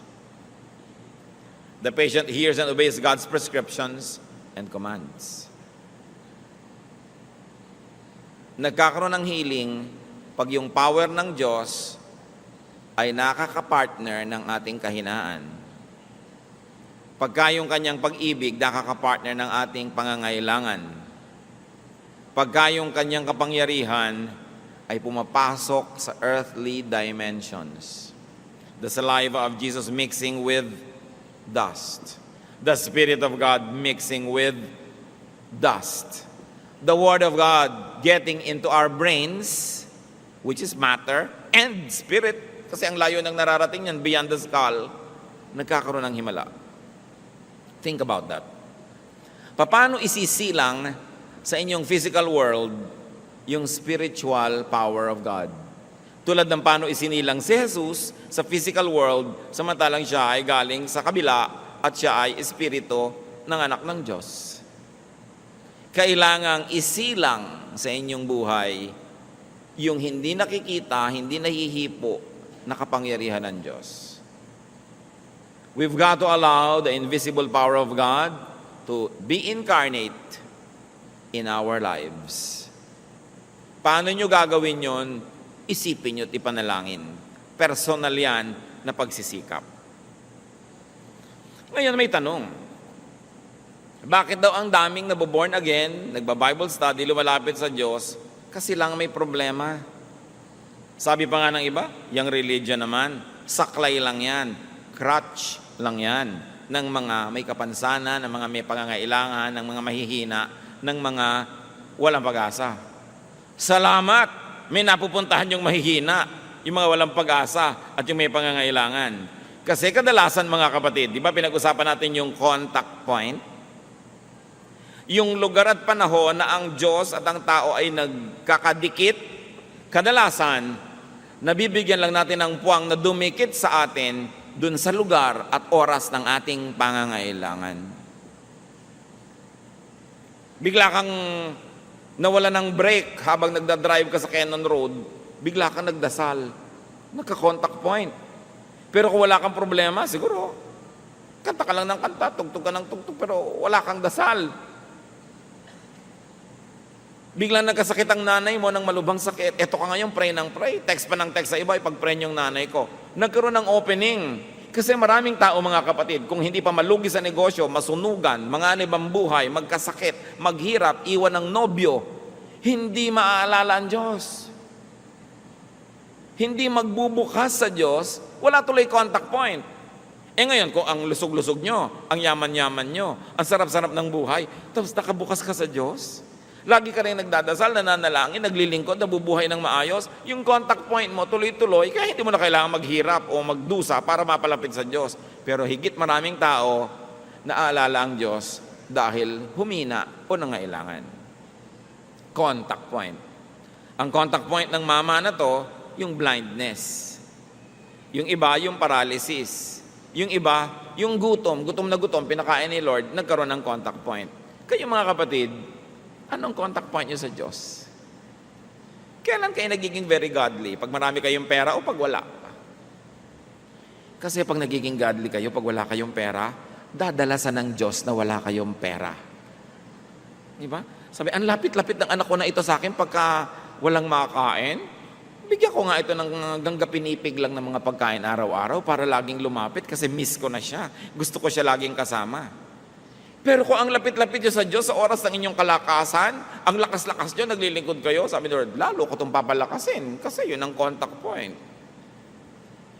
The patient hears and obeys God's prescriptions and commands. Nagkakaroon ng healing pag yung power ng Diyos ay nakakapartner ng ating kahinaan. Pagka yung kanyang pag-ibig, nakakapartner ng ating pangangailangan. Pagka yung kanyang kapangyarihan ay pumapasok sa earthly dimensions. The saliva of Jesus mixing with dust. The Spirit of God mixing with dust. The Word of God getting into our brains, which is matter, and spirit, kasi ang layo ng nararating yan, beyond the skull, nagkakaroon ng himala. Think about that. Paano isisilang sa inyong physical world yung spiritual power of God? Tulad ng paano isinilang si Jesus sa physical world, samantalang siya ay galing sa kabila at siya ay espiritu ng anak ng Diyos. Kailangang isilang sa inyong buhay yung hindi nakikita, hindi nahihipo na kapangyarihan ng Diyos. We've got to allow the invisible power of God to be incarnate in our lives. Paano nyo gagawin yon? Isipin nyo at ipanalangin. Personal yan na pagsisikap. Ngayon may tanong. Bakit daw ang daming naboborn again, nagba-Bible study, lumalapit sa Diyos, kasi lang may problema? Sabi pa nga ng iba, yung religion naman, saklay lang yan, crutch lang yan, ng mga may kapansanan, ng mga may pangangailangan, ng mga mahihina, ng mga walang pag-asa. Salamat! May napupuntahan yung mahihina, yung mga walang pag-asa, at yung may pangangailangan. Kasi kadalasan mga kapatid, di ba pinag-usapan natin yung contact point? Yung lugar at panahon na ang Diyos at ang tao ay nagkakadikit, kadalasan, nabibigyan lang natin ng puwang na dumikit sa atin dun sa lugar at oras ng ating pangangailangan. Bigla kang nawala ng brake habang nagdadrive ka sa Cannon Road, bigla kang nagdasal, nagka-contact point. Pero kung wala kang problema, siguro, kanta ka lang ng kanta, tugtog ka ng tugtog, pero wala kang dasal. Biglang nagkasakit ang nanay mo ng malubhang sakit. Eto ka ngayon, pray ng pray. Text pa ng text sa iba, ipag-pray yung nanay ko. Nagkaroon ng opening. Kasi maraming tao, mga kapatid, kung hindi pa malugi sa negosyo, masunugan, manganib ang buhay, magkasakit, maghirap, iwan ng nobyo, hindi maaalala ang Diyos. Hindi magbubukas sa Diyos, wala tuloy contact point. Ngayon, kung ang lusog-lusog nyo, ang yaman-yaman nyo, ang sarap-sarap ng buhay, tapos nakabukas ka sa Diyos, lagi ka rin nagdadasal, nananalangin, naglilingkod, nabubuhay ng maayos. Yung contact point mo, tuloy-tuloy, kaya hindi mo na kailangan maghirap o magdusa para mapalapit sa Diyos. Pero higit maraming tao, naaalala ang Diyos dahil humina o nangailangan. Contact point. Ang contact point ng mama na to, yung blindness. Yung iba, yung paralysis. Yung iba, yung gutom na gutom, pinakain ni Lord, nagkaroon ng contact point. Kayo mga kapatid, anong contact point nyo sa Diyos? Kailan kayo nagiging very godly? Pag marami kayong pera o pag wala? Kasi pag nagiging godly kayo, pag wala kayong pera, dadalasan ng Diyos na wala kayong pera. Di ba? Sabi, ang lapit-lapit ng anak ko na ito sa akin pagka walang makakain. Bigyan ko nga ito ng hanggang pinipig lang ng mga pagkain araw-araw para laging lumapit kasi miss ko na siya. Gusto ko siya laging kasama. Pero kung ang lapit-lapit nyo sa Diyos sa oras ng inyong kalakasan, ang lakas-lakas nyo, naglilingkod kayo, sabi ni Lord, lalo ko itong papalakasin kasi yun ang contact point.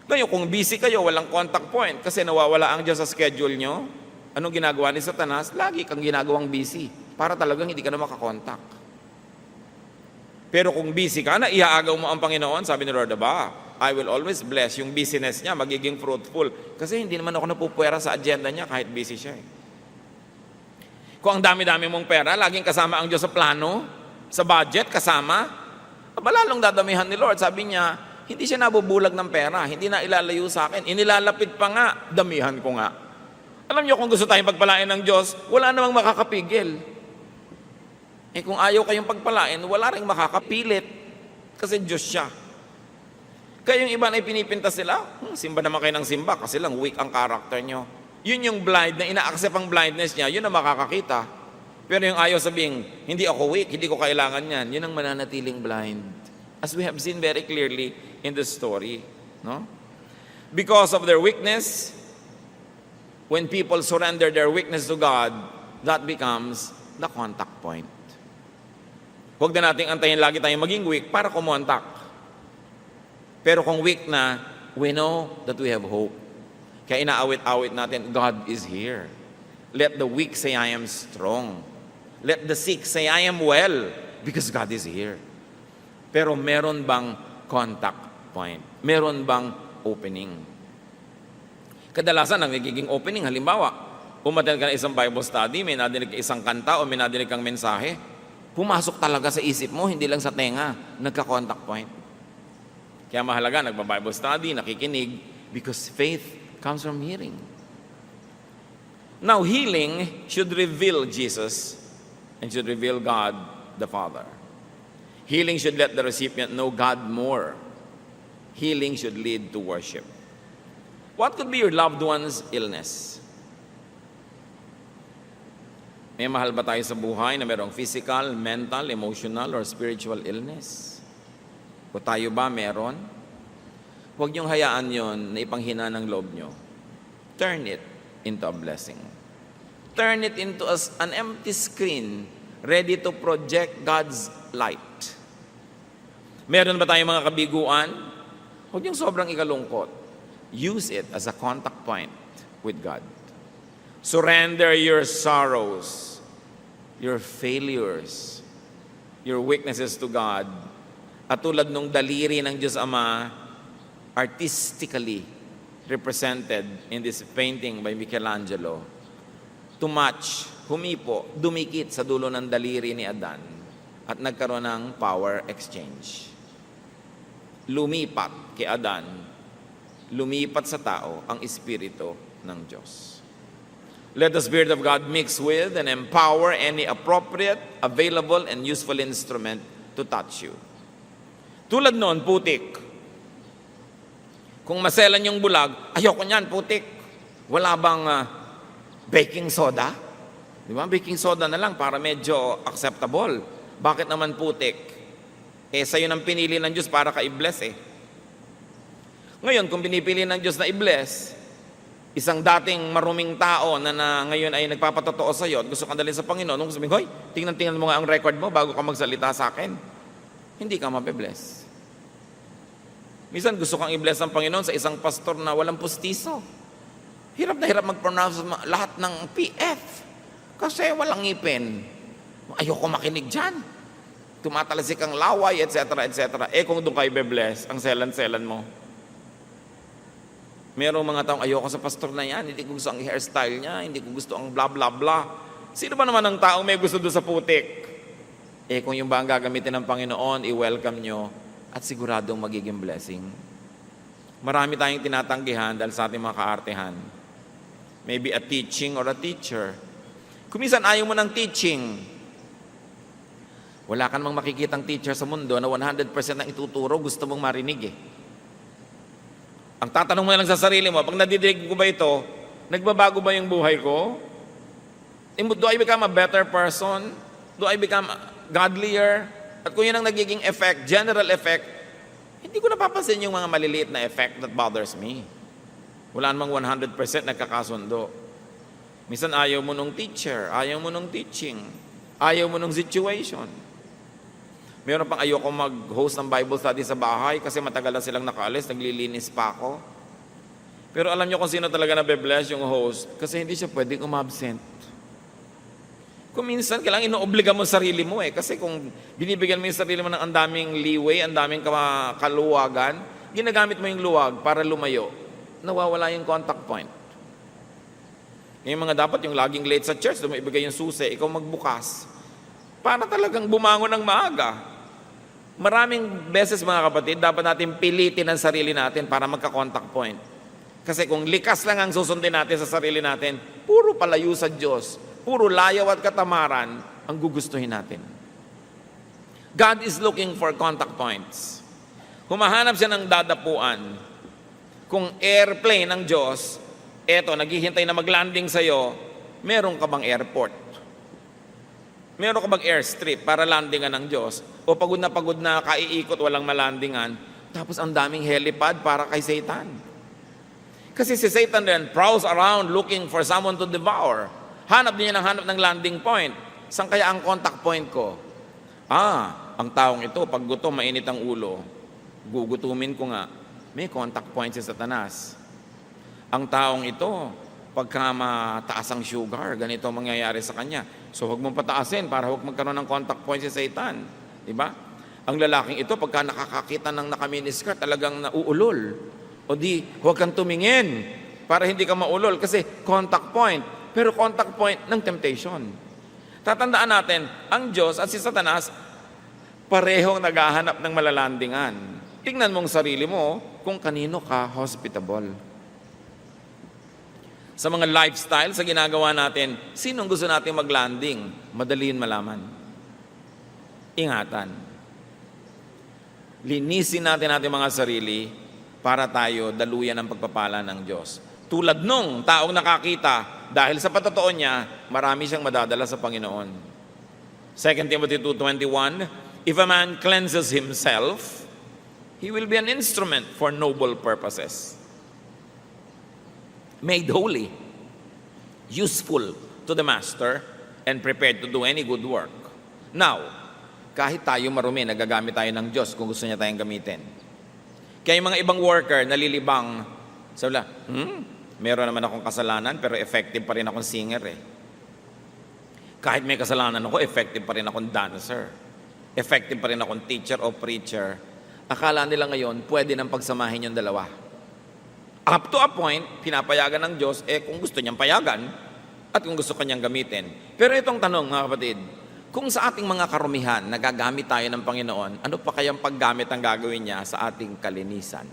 Ngayon, kung busy kayo, walang contact point kasi nawawala ang Diyos sa schedule nyo, anong ginagawa ni Satanas? Lagi kang ginagawang busy para talagang hindi ka na makakontak. Pero kung busy ka na, iaagaw mo ang Panginoon, sabi ni Lord, I will always bless. Yung busyness niya, magiging fruitful. Kasi hindi naman ako napupwera sa agenda niya kahit busy siya. Kung ang dami-dami mong pera, laging kasama ang Diyos sa plano, sa budget, kasama, malalong dadamihan ni Lord. Sabi niya, hindi siya nabubulag ng pera, hindi na ilalayo sa akin, inilalapit pa nga, damihan ko nga. Alam niyo kung gusto tayong pagpalain ng Diyos, wala namang makakapigil. Kung ayaw kayong pagpalain, wala ring makakapilit kasi Diyos siya. Kaya yung iba na ipinipintas sila, simba naman kayo ng simba kasi lang weak ang karakter nyo. Yun yung blind, na ina-accept ang blindness niya, yun ang makakakita. Pero yung ayaw sabing, hindi ako weak, hindi ko kailangan yan, yun ang mananatiling blind. As we have seen very clearly in the story. No? Because of their weakness, when people surrender their weakness to God, that becomes the contact point. Huwag na nating antayin lagi tayong maging weak para kumontak. Pero kung weak na, we know that we have hope. Kaya inaawit-awit natin, God is here. Let the weak say, I am strong. Let the sick say, I am well, because God is here. Pero meron bang contact point? Meron bang opening? Kadalasan ang nagiging opening, halimbawa, umattend ka na isang Bible study, may nadinig ka isang kanta o may nadinig kang mensahe, pumasok talaga sa isip mo, hindi lang sa tenga, nagka-contact point. Kaya mahalaga, nagba-Bible study, nakikinig, because faith comes from hearing. Now, healing should reveal Jesus and should reveal God the Father. Healing should let the recipient know God more. Healing should lead to worship. What could be your loved one's illness? May mahal ba tayo sa buhay na mayroong physical, mental, emotional, or spiritual illness? O tayo ba meron? Huwag niyong hayaan yon na ipanghina ng loob niyo. Turn it into a blessing. Turn it into an empty screen ready to project God's light. Meron ba tayong mga kabiguan? Huwag niyong sobrang ikalungkot. Use it as a contact point with God. Surrender your sorrows, your failures, your weaknesses to God. At tulad nung daliri ng Diyos Ama, artistically represented in this painting by Michelangelo, to match, humipo, dumikit sa dulo ng daliri ni Adan at nagkaroon ng power exchange. Lumipat kay Adan, lumipat sa tao ang Espiritu ng Diyos. Let the Spirit of God mix with and empower any appropriate, available, and useful instrument to touch you. Tulad noon, putik. Kung maselan yung bulag, ayoko niyan, putik. Wala bang baking soda? Di ba? Baking soda na lang para medyo acceptable. Bakit naman putik? Sa'yo nang pinili ng Diyos para ka i-bless Ngayon, kung pinipili ng Diyos na i-bless, isang dating maruming tao na ngayon ay nagpapatotoo sa'yo at gusto kang dalhin sa Panginoon, nung sabihin, hoy, tingnan mo nga ang record mo bago ka magsalita sa akin, hindi ka mabe-bless. Minsan gusto kang i-bless ng Panginoon sa isang pastor na walang pustiso. Hirap na hirap mag-pronounce lahat ng PF kasi walang ngipin. Ayoko makinig dyan. Tumatalasik ang laway, etc., etc. Kung doon kayo be-bless, ang selan-selan mo. Merong mga taong, ayoko sa pastor na yan, hindi ko gusto ang hairstyle niya, hindi ko gusto ang bla bla bla. Sino ba naman ang taong may gusto doon sa putik? Kung yung ba ang gagamitin ng Panginoon, i-welcome nyo at siguradong magiging blessing. Marami tayong tinatanggihan dahil sa ating mga kaartehan. Maybe a teaching or a teacher. Kung minsan ayaw mo ng teaching, wala ka namang makikitang teacher sa mundo na 100% ng ituturo gusto mong marinig Ang tatanong mo na lang sa sarili mo, pag nadidinig ko ba ito, nagbabago ba yung buhay ko? Do I become a better person? Do I become godlier? At kung yun ang nagiging effect, general effect, hindi ko napapansin yung mga maliliit na effect that bothers me. Wala namang 100% nagkakasundo. Minsan ayaw mo nung teacher, ayaw mo nung teaching, ayaw mo nung situation. Meron pang ayoko mag-host ng Bible study sa bahay kasi matagal na silang nakaalis, naglilinis pa ako. Pero alam niyo kung sino talaga nabe-bless yung host kasi hindi siya pwedeng umabsent. Kung minsan, kailangan inoobliga mo sarili mo kasi kung binibigyan mo yung sarili mo ng ang daming leeway, ang daming kaluwagan, ginagamit mo yung luwag para lumayo, nawawala yung contact point. Yung mga dapat yung laging late sa church, doon mo ibigay yung susi, ikaw magbukas. Para talagang bumangon ng maaga. Maraming beses mga kapatid, dapat natin pilitin ang sarili natin para magka-contact point. Kasi kung likas lang ang susundin natin sa sarili natin, puro palayo sa Diyos, puro layaw at katamaran ang gugustuhin natin. God is looking for contact points. Humahanap siya ng dadapuan. Kung airplane ng Diyos, eto, naghihintay na mag-landing sa'yo, meron ka bang airport? Meron ka bang airstrip para landingan ng Diyos? O pagod na kaiikot, walang malandingan, tapos ang daming helipad para kay Satan. Kasi si Satan then prowls around looking for someone to devour. Hanap din niya ng landing point. Saan kaya ang contact point ko? Ang taong ito, pag gutom, mainit ang ulo, gugutumin ko nga. May contact point si Satanas. Ang taong ito, pagka mataas ang sugar, ganito ang mangyayari sa kanya. So huwag mong pataasin para huwag magkaroon ng contact point si Satan. Diba? Ang lalaking ito, pagka nakakakita ng nakaminiskat, talagang nauulol. O di, huwag kang tumingin para hindi ka maulol kasi contact point. Pero contact point ng temptation. Tatandaan natin, ang Diyos at si Satanas, parehong naghahanap ng malalandingan. Tingnan mong sarili mo kung kanino ka hospitable. Sa mga lifestyle, sa ginagawa natin, sinong gusto natin mag-landing? Madali yun malaman. Ingatan. Linisin natin mga sarili para tayo daluyan ng pagpapala ng Diyos. Tulad nung taong nakakita, dahil sa patotoo niya, marami siyang madadala sa Panginoon. 2 Timothy 2:21, if a man cleanses himself, he will be an instrument for noble purposes. Made holy, useful to the master, and prepared to do any good work. Now, kahit tayo marumi, nagagamit tayo ng Diyos kung gusto niya tayong gamitin. Kaya yung mga ibang worker, nalilibang, sabi lang, meron naman akong kasalanan, pero effective pa rin akong singer Kahit may kasalanan ako, effective pa rin akong dancer. Effective pa rin akong teacher o preacher. Akala nila ngayon, pwede nang pagsamahin yung dalawa. Up to a point, pinapayagan ng Diyos, kung gusto niyang payagan, at kung gusto kanyang gamitin. Pero itong tanong, mga kapatid, kung sa ating mga karumihan, nagagamit tayo ng Panginoon, ano pa kayang paggamit ang gagawin niya sa ating kalinisan?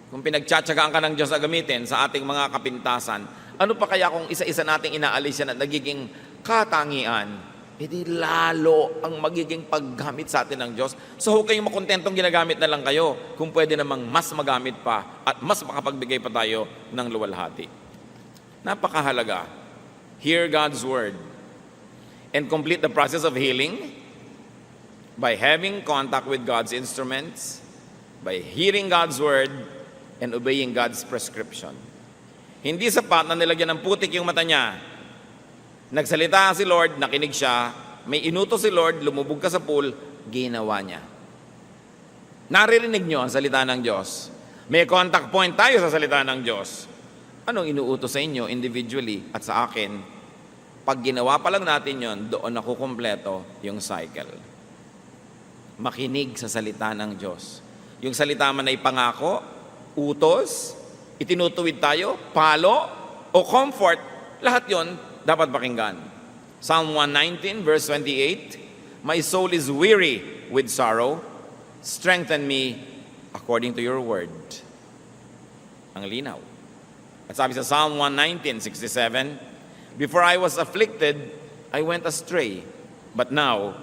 Kung pinagtsatsagaan ka ng Diyos na gamitin sa ating mga kapintasan, ano pa kaya kung isa-isa nating inaalis yan at nagiging katangian? Hindi lalo ang magiging paggamit sa atin ng Diyos. So huwag kayong makontentong ginagamit na lang kayo kung pwede namang mas magamit pa at mas makapagbigay pa tayo ng luwalhati. Napakahalaga. Hear God's Word and complete the process of healing by having contact with God's instruments, by hearing God's Word, and obeying God's prescription. Hindi sapat na nilagyan ng putik yung mata niya. Nagsalita si Lord, nakinig siya, may inutos si Lord, lumubog ka sa pool, ginawa niya. Naririnig niyo ang salita ng Diyos. May contact point tayo sa salita ng Diyos. Anong inuutos sa inyo individually at sa akin? Pag ginawa pa lang natin yon, doon ako kumpleto yung cycle. Makinig sa salita ng Diyos. Yung salita man ay pangako, utos, itinutuwid tayo, palo, o comfort, lahat yon dapat pakinggan. Psalm 119 verse 28, my soul is weary with sorrow, strengthen me according to your word. Ang linaw. At sabi sa Psalm 119:67, before I was afflicted, I went astray, but now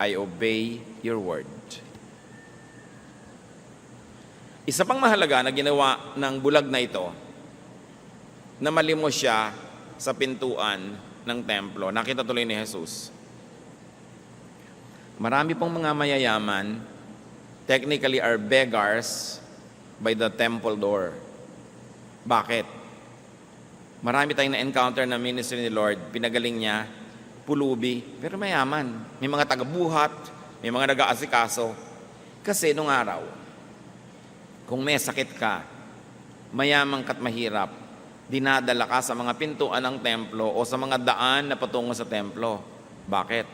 I obey your word. Isa pang mahalaga na ginawa ng bulag na ito, na malimos siya sa pintuan ng templo. Nakita tuloy ni Jesus. Marami pong mga mayayaman, technically are beggars by the temple door. Bakit? Marami tayong na-encounter na ministry ni Lord, pinagaling niya, pulubi, pero mayaman. May mga tagabuhat, may mga nag-aasikaso. Kasi nung araw, kung may sakit ka, mayamang ka't mahirap, dinadala ka sa mga pintuan ng templo o sa mga daan na patungo sa templo. Bakit?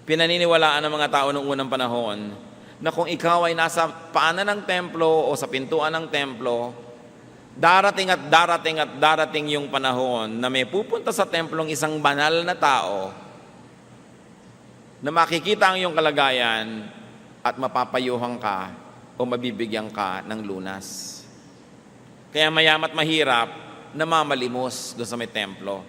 Pinaniniwalaan ng mga tao noong unang panahon na kung ikaw ay nasa paanan ng templo o sa pintuan ng templo, darating at darating at darating yung panahon na may pupunta sa templong isang banal na tao na makikita ang iyong kalagayan at mapapayuhan ka o mabibigyan ka ng lunas. Kaya mayamat mahirap, namamalimos doon sa may templo.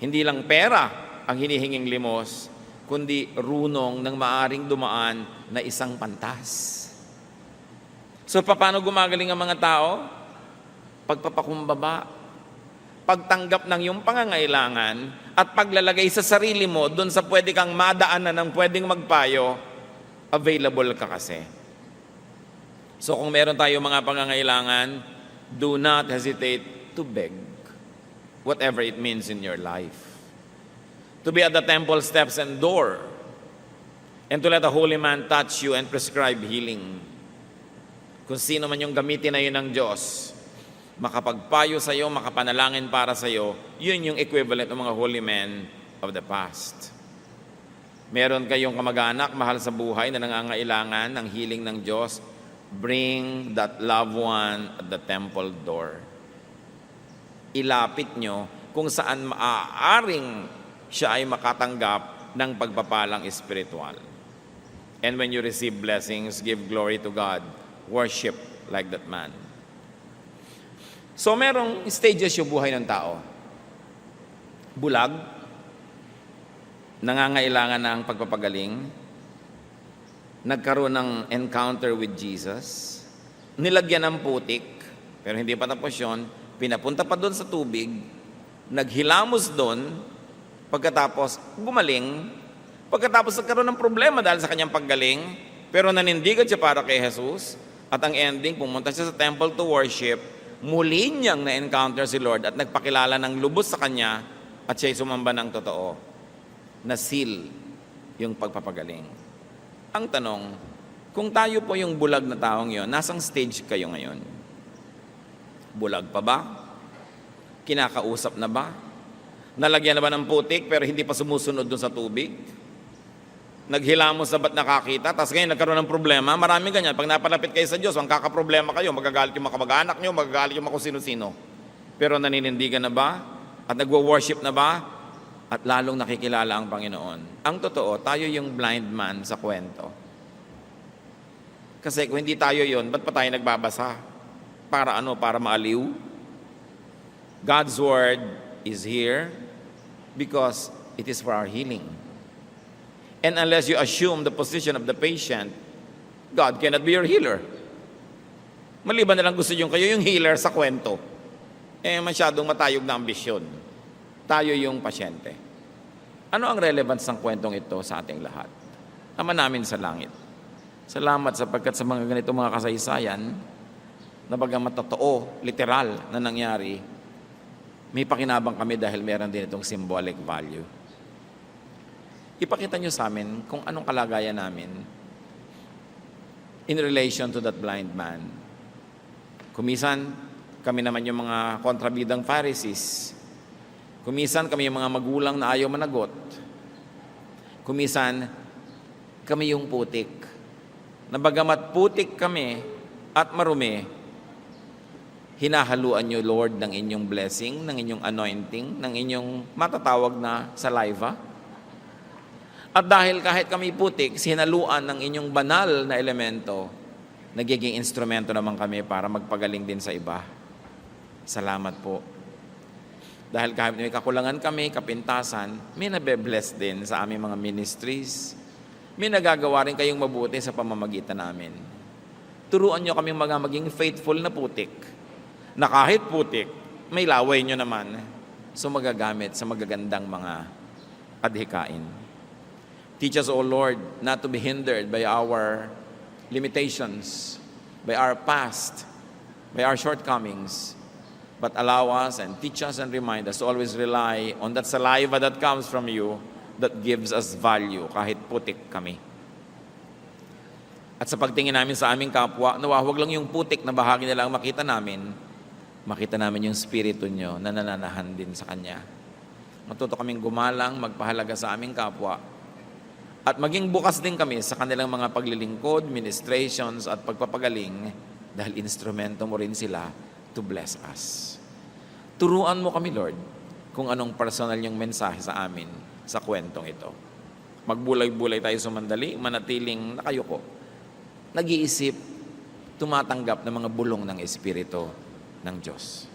Hindi lang pera ang hinihinging limos, kundi runong ng maaring dumaan na isang pantas. So paano gumagaling ang mga tao? Pagpapakumbaba, pagtanggap ng iyong pangangailangan at paglalagay sa sarili mo doon sa pwede kang madaanan ng pwedeng magpayo, available ka kasi. So kung meron tayo mga pangangailangan, do not hesitate to beg, whatever it means in your life. To be at the temple steps and door, and to let a holy man touch you and prescribe healing. Kung sino man yung gamitin na yun ng Diyos, makapagpayo sa iyo, makapanalangin para sa iyo, yun yung equivalent ng mga holy men of the past. Meron kayong kamag-anak, mahal sa buhay, na nangangailangan ng healing ng Diyos, bring that loved one at the temple door. Ilapit nyo kung saan maaaring siya ay makatanggap ng pagpapalang espiritual. And when you receive blessings, give glory to God. Worship like that man. So merong stages yung buhay ng tao. Bulag, nangangailangan ng pagpapagaling, nagkaroon ng encounter with Jesus, nilagyan ng putik, pero hindi pa tapos yun, pinapunta pa doon sa tubig, naghilamos doon, pagkatapos gumaling, pagkatapos nagkaroon ng problema dahil sa kanyang paggaling, pero nanindigan siya para kay Jesus, at ang ending, pumunta siya sa temple to worship, muli niyang na-encounter si Lord at nagpakilala ng lubos sa kanya at siya'y sumamba ng totoo, na seal yung pagpapagaling. Ang tanong, kung tayo po yung bulag na taong yon, nasang stage kayo ngayon? Bulag pa ba? Kinakausap na ba? Nalagyan na ba ng putik pero hindi pa sumusunod doon sa tubig? Naghilamos na ba't nakakita? Tapos ngayon nagkaroon ng problema. Marami ganyan. Pag napalapit kayo sa Diyos, ang kakaproblema kayo, magagalit yung mga kamag-anak nyo, magagalit yung mga kung sino-sino. Pero naninindigan na ba? At nagwo-worship na ba? At lalong nakikilala ang Panginoon. Ang totoo, tayo yung blind man sa kwento. Kasi kung hindi tayo yon, ba't pa tayo nagbabasa? Para ano? Para maaliw? God's Word is here because it is for our healing. And unless you assume the position of the patient, God cannot be your healer. Maliban na lang gusto nyo kayo yung healer sa kwento. Masyadong matayog na ambisyon. Tayo yung pasyente. Ano ang relevance ng kwentong ito sa ating lahat? Ama namin sa langit, salamat sapagkat sa mga ganitong mga kasaysayan na bagamat totoo, literal na nangyari, may pakinabang kami dahil meron din itong symbolic value. Ipakita nyo sa amin kung anong kalagayan namin in relation to that blind man. Kumisan, kami naman yung mga kontrabidang Pharisees. Kumisan kami yung mga magulang na ayaw managot. Kumisan kami yung putik. Na bagamat putik kami at marumi, hinahaluan nyo, Lord, ng inyong blessing, ng inyong anointing, ng inyong matatawag na saliva. At dahil kahit kami putik, sinaluan ng inyong banal na elemento, nagiging instrumento naman kami para magpagaling din sa iba. Salamat po. Dahil kahit may kakulangan kami, kapintasan, may nabe-bless din sa aming mga ministries. May nagagawa rin kayong mabuti sa pamamagitan namin. turuan nyo kaming maging faithful na putik, na kahit putik, may laway nyo naman. So magagamit sa magagandang mga adhikain. Teach us, O Lord, not to be hindered by our limitations, by our past, by our shortcomings, but allow us and teach us and remind us to always rely on that saliva that comes from you that gives us value kahit putik kami. At sa pagtingin namin sa aming kapwa, nawa huwag lang yung putik na bahagi nila ang makita namin yung spirito nyo na nananahan din sa Kanya. Matuto kaming gumalang, magpahalaga sa aming kapwa, at maging bukas din kami sa kanilang mga paglilingkod, ministrations at pagpapagaling dahil instrumento mo rin sila to bless us. Turuan mo kami, Lord, kung anong personal yung mensahe sa amin sa kwentong ito. Magbulay-bulay tayo sumandali, manatiling nakayuko, nag-iisip, tumatanggap ng mga bulong ng Espiritu ng Diyos.